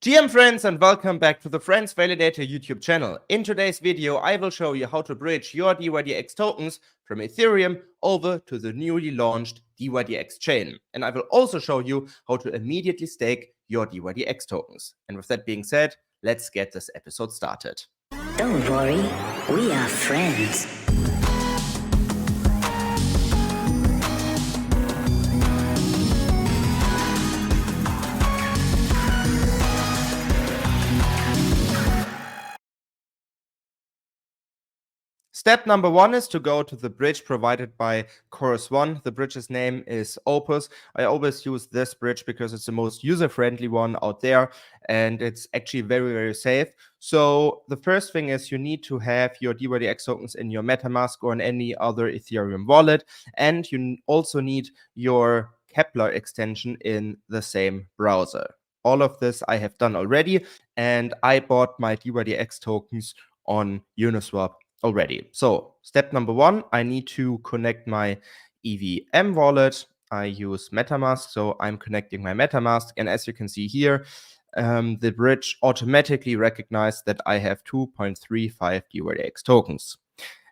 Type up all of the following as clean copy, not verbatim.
GM friends, and welcome back to the FRENS VALIDATOR YouTube channel. In today's video, I will show you how to bridge your dYdX tokens from Ethereum over to the newly launched dYdX chain. And I will also show you how to immediately stake your dYdX tokens. And with that being said, let's get this episode started. Don't worry, we are friends. Step number one is to go to the bridge provided by Chorus One. The bridge's name is Opus. I always use this bridge because it's the most user-friendly one out there, and it's actually very, very safe. So the first thing is you need to have your dYdX tokens in your MetaMask or in any other Ethereum wallet, and you also need your Kepler extension in the same browser. All of this I have done already, and I bought my dYdX tokens on Uniswap already. So step number one, I need to connect my EVM wallet. I use MetaMask, so I'm connecting my MetaMask. And as you can see here, the bridge automatically recognized that I have 2.35 dYdX tokens.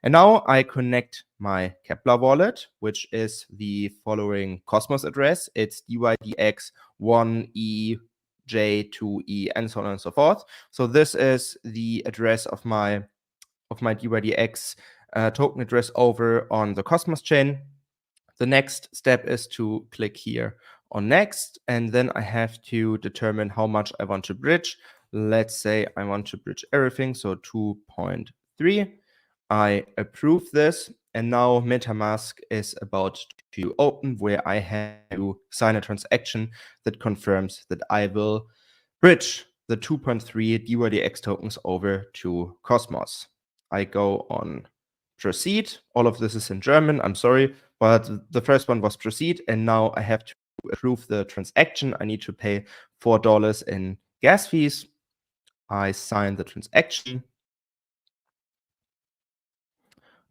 And now I connect my Kepler wallet, which is the following Cosmos address. It's dYdX 1E, J2E, and so on and so forth. So this is the address of my dYdX token address over on the Cosmos chain. The next step is to click here on next, and then I have to determine how much I want to bridge. Let's say I want to bridge everything, so 2.3. I approve this, and now MetaMask is about to open, where I have to sign a transaction that confirms that I will bridge the 2.3 dYdX tokens over to Cosmos. I go on proceed. All of this is in German, I'm sorry, but the first one was proceed, and now I have to approve the transaction. I need to pay $4 in gas fees. I sign the transaction.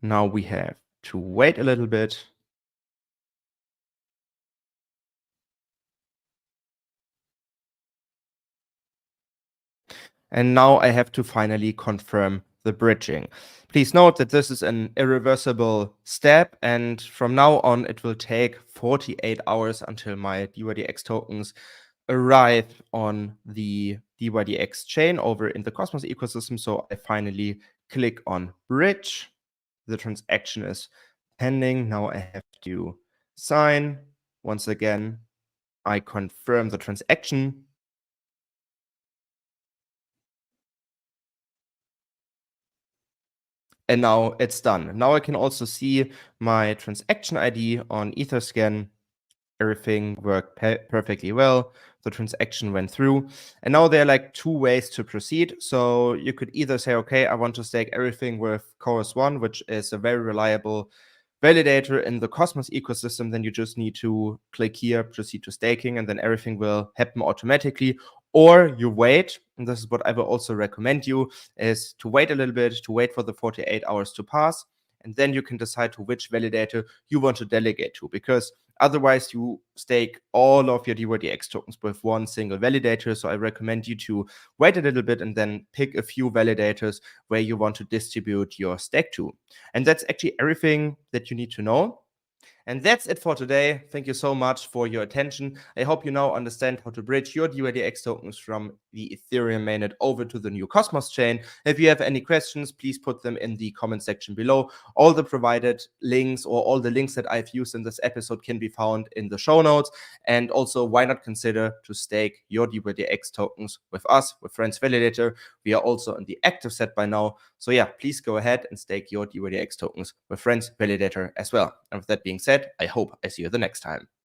Now we have to wait a little bit. And now I have to finally confirm the bridging. Please note that this is an irreversible step, and from now on it will take 48 hours until my dYdX tokens arrive on the dYdX chain over in the Cosmos ecosystem. So I finally click on bridge. The transaction is pending. Now I have to sign. Once again, I confirm the transaction. And now it's done. Now I can also see my transaction ID on Etherscan. Everything worked perfectly well. The transaction went through. And now there are like two ways to proceed. So you could either say, okay, I want to stake everything with Chorus One, which is a very reliable validator in the Cosmos ecosystem. Then you just need to click here, proceed to staking, and then everything will happen automatically. Or you wait, and this is what I will also recommend you, is to wait a little bit, to wait for the 48 hours to pass, and then you can decide to which validator you want to delegate to, because otherwise you stake all of your dYdX tokens with one single validator. So I recommend you to wait a little bit and then pick a few validators where you want to distribute your stake to. And that's actually everything that you need to know. And that's it for today. Thank you so much for your attention. I hope you now understand how to bridge your dYdX tokens from the Ethereum mainnet over to the new Cosmos chain. If you have any questions, please put them in the comment section below. All the provided links, or all the links that I've used in this episode, can be found in the show notes. And also, why not consider to stake your dYdX tokens with us, with FRENS VALIDATOR. We are also in the active set by now. So yeah, please go ahead and stake your dYdX tokens with FRENS VALIDATOR as well. And with that being said, I hope I see you the next time.